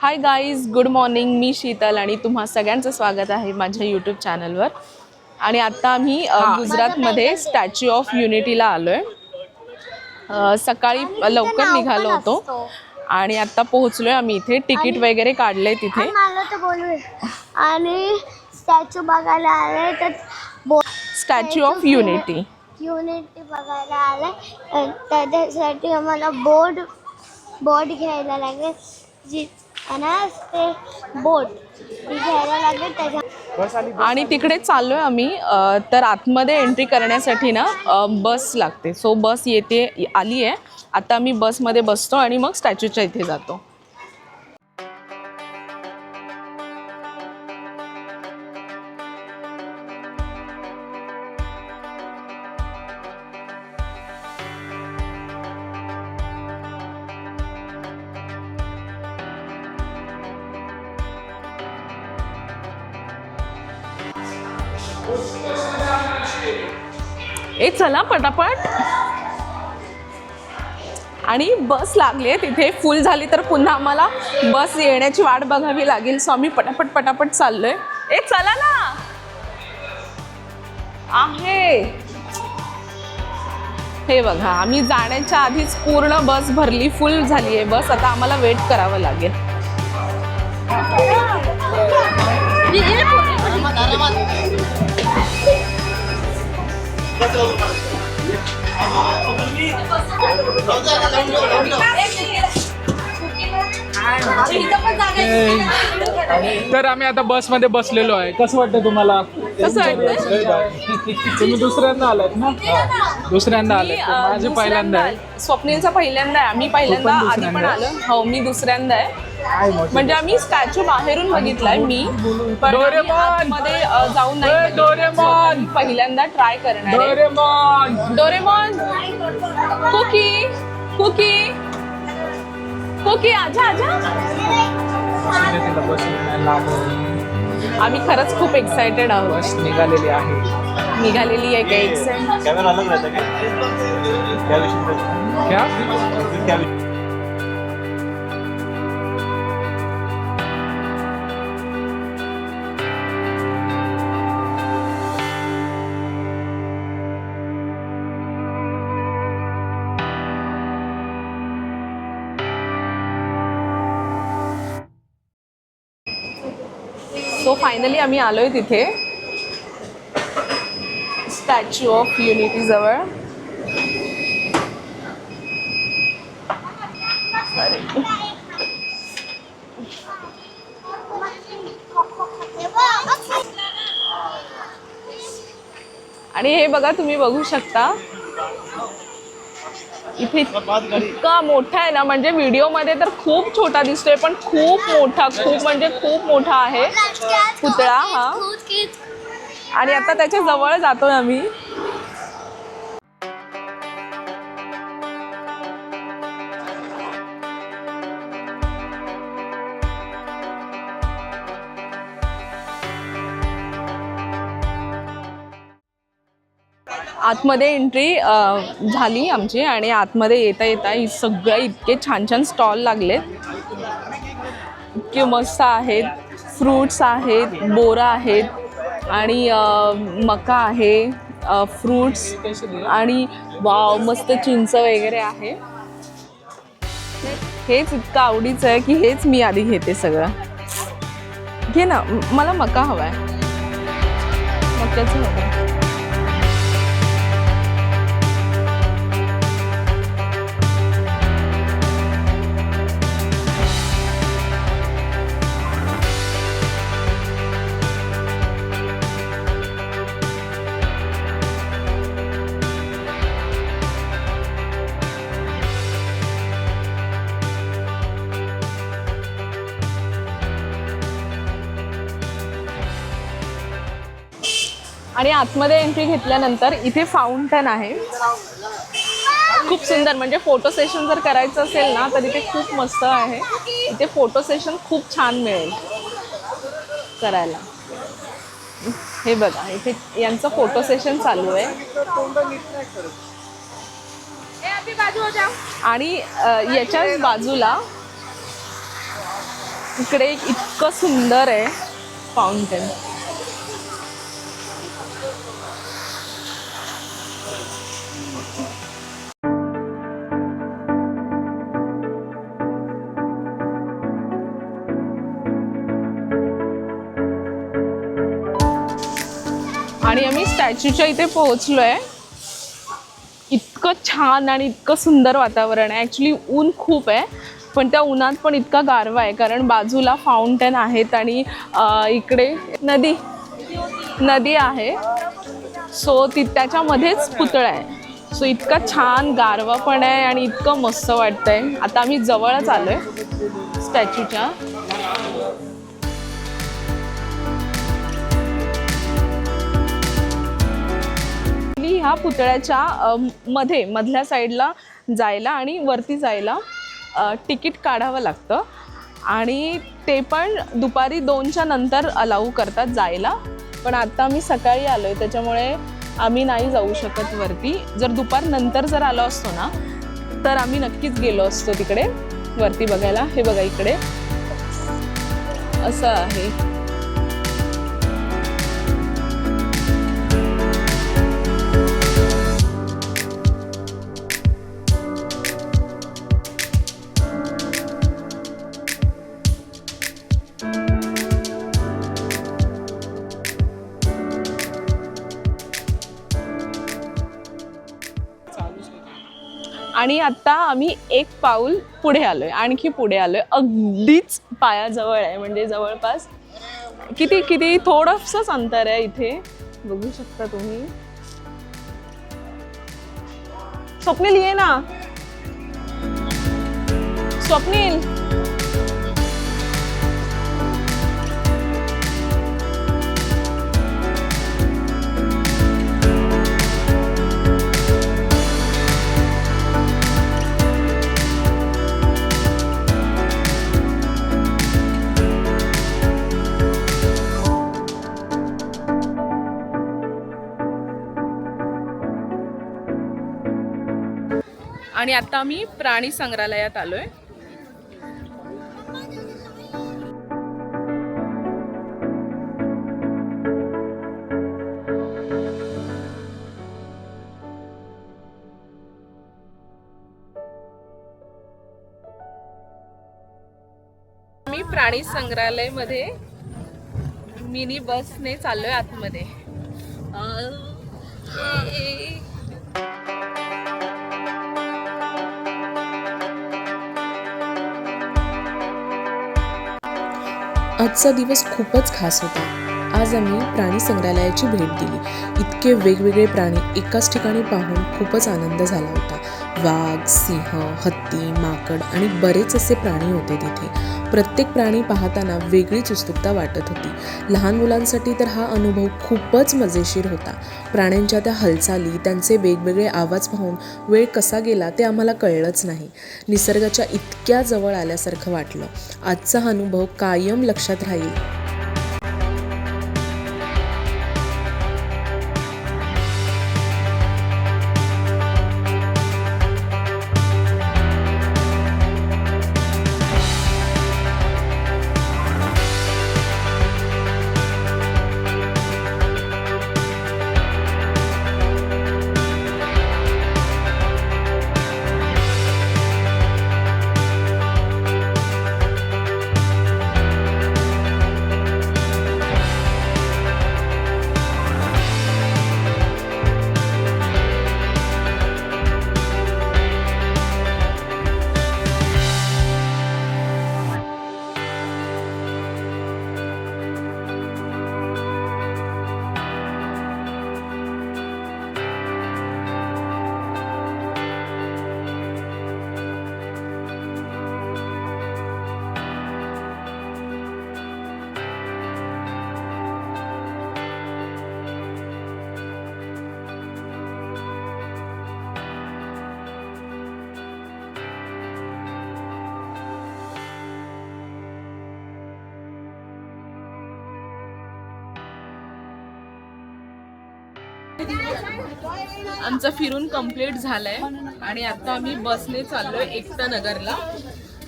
हाय guys, good morning. मी शीतल आणि तुम्हा सगळ्यांचं स्वागत आहे माझ्या यूट्यूब चॅनलवर. आणि आत्ता आम्ही गुजरातमध्ये स्टॅच्यू ऑफ युनिटीला आलो आहे. सकाळी लवकर निघालो होतो आणि आत्ता पोहोचलो आहे आम्ही इथे. तिकीट वगैरे काढलं आहे तिथे आणि स्टॅच्यू बघायला आले तर स्टॅच्यू ऑफ युनिटी बघायला आले. त्याच्यासाठी आम्हाला बोट घ्यायला लागेल. जी ते बोट घ्यायला लागेल त्याच्या आणि तिकडे चाललो आहे आम्ही. तर आतमध्ये एंट्री करण्यासाठी ना बस लागते. सो बस आली आहे. आता आम्ही बसमध्ये बसतो आणि मग स्टॅच्यूच्या इथे जातो. चला पटापट. आणि बस लागली आहे तिथे. फुल झाली तर पुन्हा आम्हाला बस येण्याची वाट बघावी लागेल. सो आम्ही पटापट चाललोय. चला ना. आहे हे बघा, आम्ही जाण्याच्या आधीच पूर्ण बस भरली, फुल झाली आहे बस. आता आम्हाला वेट करावं लागेल. तर आम्ही आता बसमध्ये बसलेलो आहे. कसं वाटतं तुम्हाला? कसं वाटतं? तुम्ही दुसऱ्यांदा आलात ना? दुसऱ्यांदा आले. माझे पहिल्यांदा आहे. स्वप्नीलचा पहिल्यांदा आहे. आम्ही पहिल्यांदा आधी पण आलो. हो, मी दुसऱ्यांदा आहे. म्हणजे आम्ही स्टॅच्यू बाहेरून बघितलाय मी, पण मध्ये जाऊन नाही. डोरेमॉन पहिल्यांदा ट्राय करणार आहे. डोरेमॉन कुकी कुकी कुकी आजा आजा. आम्ही खरंच खूप एक्सायटेड आहोत. बस निघालेली आहे का एक्साइट. क्या? सो फायनली आम्ही आलोय तिथे स्टॅच्यू ऑफ युनिटी जवळ. आणि हे बघा, तुम्ही बघू शकता इथे इतका मोठा आहे ना. म्हणजे व्हिडिओमध्ये तर खूप छोटा दिसतोय, पण खूप मोठा, खूप मोठा आहे पुतळा हा. आणि आता त्याच्या जवळ जातोय आम्ही. आतमध्ये एंट्री झाली आमची. आणि आतमध्ये येता सगळे इतके छान स्टॉल लागले, इतके मस्त आहेत. फ्रूट्स आहेत, बोरा आहेत आणि मका आहे, फ्रूट्स. आणि वाव, मस्त चिंच वगैरे आहे. हेच इतकं आवडीचं आहे की हेच मी आधी घेते सगळं. घे ना, मला मका हवा आहे. मक्याचं हवं. आणि आतमध्ये एंट्री घेतल्यानंतर इथे फाउंटन आहे, खूप सुंदर. म्हणजे फोटो सेशन जर करायचं असेल ना तर इथे खूप मस्त आहे. इथे फोटो सेशन खूप छान मिळेल करायला. हे बघा, इथे यांचं फोटो सेशन चालू आहे. आणि याच्याच बाजूला इकडे एक इतकं सुंदर आहे फाउंटेन. आणि आम्ही स्टॅच्यूच्या इथे पोहोचलोय. इतकं छान आणि इतकं सुंदर वातावरण आहे. ॲक्च्युली ऊन खूप आहे, पण त्या उन्हात पण इतका गारवा आहे, कारण बाजूला फाउंटेन आहेत आणि इकडे नदी आहे. सो त्याच्यामध्येच पुतळा आहे. सो इतका छान गारवा पण आहे आणि इतकं मस्त वाटतंय. आता आम्ही जवळच आलोय स्टॅच्यूच्या. ह्या पुतळ्याच्या मधल्या साईडला जायला आणि वरती जायला तिकीट काढावं लागतं आणि ते पण दुपारी 2च्या नंतर अलाऊ करतात जायला. पण आता आम्ही सकाळी आलो आहे, त्याच्यामुळे आम्ही नाही जाऊ शकत वरती. जर दुपारनंतर जर आलो असतो ना तर आम्ही नक्कीच गेलो असतो तिकडे वरती बघायला. हे बघा इकडे असं आहे. आणि आता आम्ही एक पाऊल पुढे आलोय, आणखी पुढे आलोय. अगदीच पायाजवळ आहे, म्हणजे जवळपास किती थोडंसंच अंतर आहे इथे. बघू शकता तुम्ही. स्वप्नील ये ना. स्वप्नील आणि आता आम्ही प्राणी संग्रहालयात आलोय. आम्ही प्राणी संग्रहालयामध्ये मिनी बसने चाललोय आतमध्ये. आजचा दिवस खूपच खास होता. आज आम्ही प्राणी संग्रहालयाची भेट दिली. इतके वेगवेगळे प्राणी एकाच ठिकाणी पाहून खूपच आनंद झाला होता. वाघ, सिंह, हत्ती, माकड आणि बरेच असे प्राणी होते तिथे. प्रत्येक प्राणी पाहताना वेगळीच उत्सुकता वाटत होती. लहान मुलांसाठी तर हा अनुभव खूपच मजेशीर होता. प्राण्यांच्या त्या हालचाली, त्यांचे वेगवेगळे आवाज पाहून वेळ कसा गेला ते आम्हाला कळलंच नाही. निसर्गाच्या इतक्या जवळ आल्यासारखं वाटलं. आजचा हा अनुभव कायम लक्षात राहील. आमचं फिरून कंप्लीट झालंय आणि आता आम्ही बसने चाललोय एकता नगरला,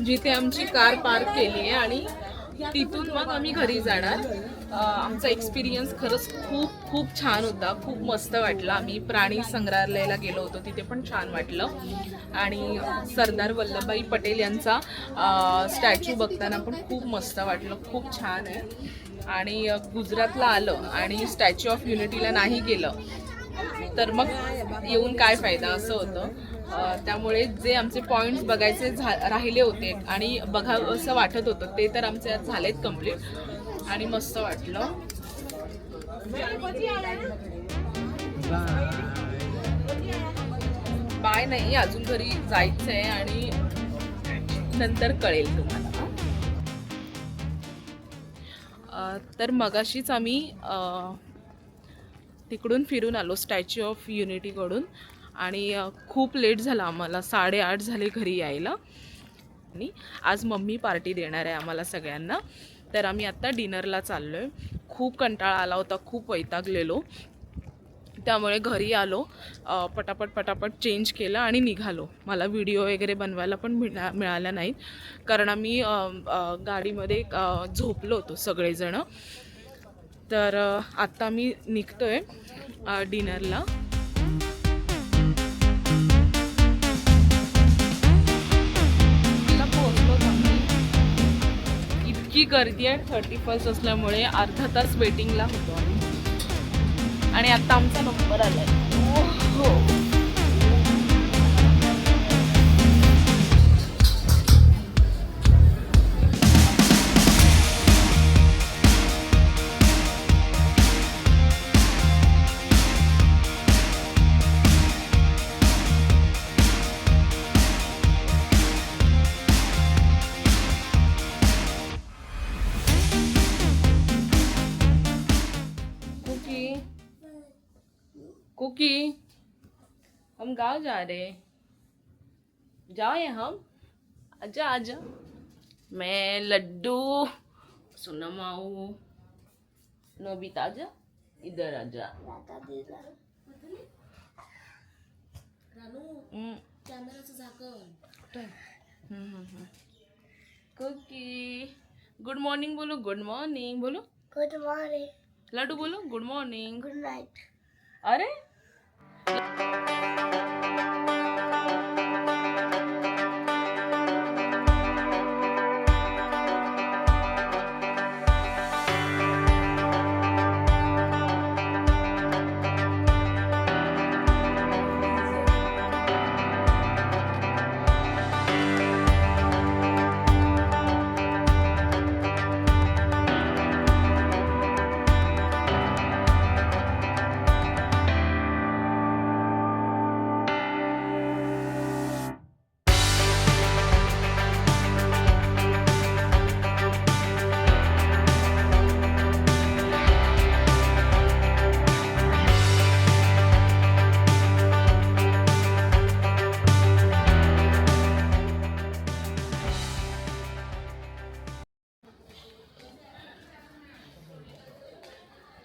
जिथे आमची कार पार्क केली आहे आणि तिथून मग आम्ही घरी जाणार. आमचा एक्सपिरियन्स खरंच खूप खूप छान होता, खूप मस्त वाटलं. आम्ही प्राणी संग्रहालयाला गेलो होतो, तिथे पण छान वाटलं. आणि सरदार वल्लभभाई पटेल यांचा स्टॅच्यू बघताना पण खूप मस्त वाटलं, खूप छान आहे. आणि गुजरातला आलं आणि स्टॅच्यू ऑफ युनिटीला नाही गेलं तर मग येऊन काय फायदा असं होतं. त्यामुळे जे आमचे पॉईंट्स बघायचे राहिले होते आणि बघावं असं वाटत होतं ते तर आमचे आज झालेत कम्प्लीट आणि मस्त वाटलं. बाय नाही, अजून घरी जायचं आहे आणि नंतर कळेल तुम्हाला. तर मगाशीच आम्ही तिकडून फिरून आलो स्टॅच्यू ऑफ युनिटीकडून आणि खूप लेट झाला आम्हाला, 8:30 झाले घरी यायला. आणि आज मम्मी पार्टी देणार आहे आम्हाला सगळ्यांना. तर आम्ही आत्ता डिनरला चाललो आहे. खूप कंटाळा आला होता, खूप वैतागलेलो, त्यामुळे घरी आलो, पटापट चेंज केलं आणि निघालो. मला व्हिडिओ वगैरे बनवायला पण मिळाला नाही कारण आम्ही गाडीमध्ये झोपलो होतो सगळेजण. तर आत्ता मी निघतोय डिनरला. इतकी गर्दी आहे 31st असल्यामुळे अर्धा तास वेटिंगला होतो आणि आता आमचा नंबर आलाय. हो कुकी, हम गाँव जा रहे हैं, जाए हम, आजा आजा. मैं लड्डू, सोनमाऊ, नोबिता आजा, इधर आजा. कुकी, गुड मॉर्निंग बोलो, गुड मॉर्निंग बोलो. Good morning. लड्डू बोलो गुड मॉर्निंग. Good Knight. अरे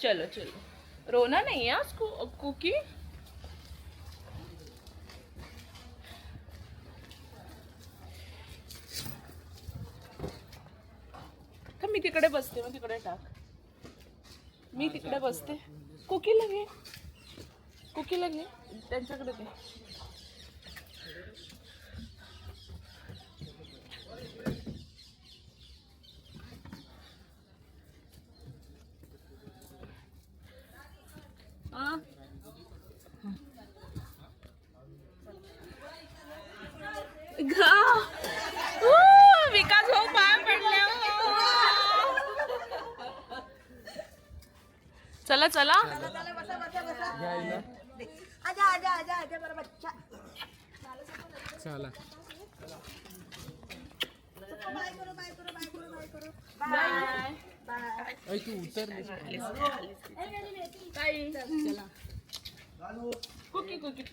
चलो चलो, रोना नहीं है आज कुकी. तर मी तिकडे बसते, मग तिकडे टाक. मी तिकडे बसते. कुकीला घे, कुकीला घे, त्यांच्याकडे दे. विकास भाऊ पाय पडले. चला चला, चला बाय. तू उतरलीस कुकी कुकी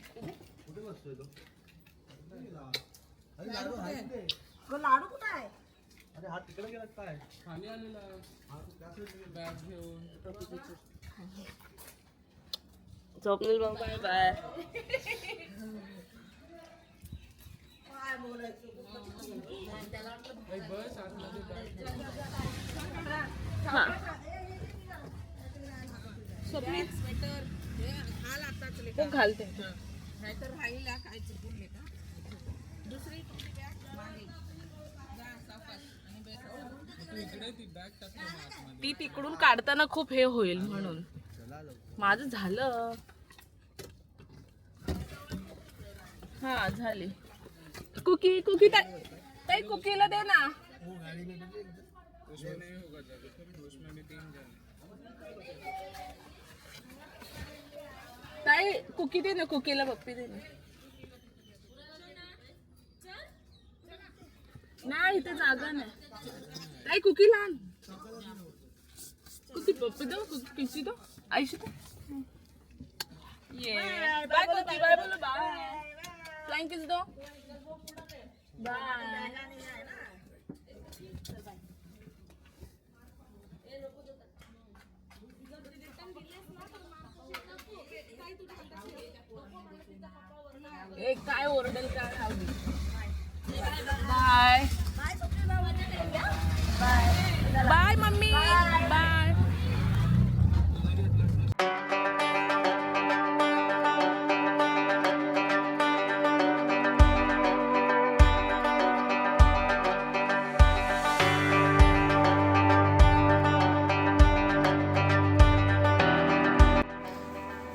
लाडू कुठं आहे? अरे हा तिकडे गेला काय खाली आलेला बॅग घेऊन. झोपलेल मग. Bye bye. बस आतमध्ये बॅग हा हो, घालते. नाहीतर राहिला काय चुकून का दुसरी तुमची बॅग मागे जा सावकाश आणि बॅग ती तिकडून काढताना खूप हे होईल म्हणून. माझं झालं. हा झाले. कुकी कुकी ताई कुकीला दे ना. ताई कुकी दे ना, कुकीला पप्पी दे ना. नाही इथे जागा नाही. ताई कुकी लहान. कुकी पप्पी दो, कुकी दो, आईशी दो. ये बाय कुकी, बाय बोलो बाय. फ्लाइंग किस दो. बाय. एक काय ओरडेल काय हवी. Bye bye mummy bye.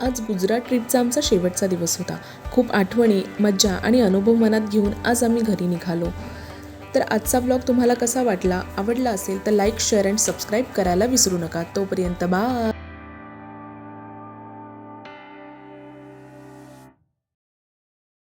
आज गुजरात ट्रिपचा आमचा शेवटचा दिवस होता. खूप आठवणी, मज्जा आणि अनुभव मनात घेऊन आज आम्ही घरी निघालो. तर आजचा ब्लॉग तुम्हाला कसा वाटला? आवडला असेल तर लाईक, शेअर अँड सबस्क्राईब करायला विसरू नका. तोपर्यंत बाय.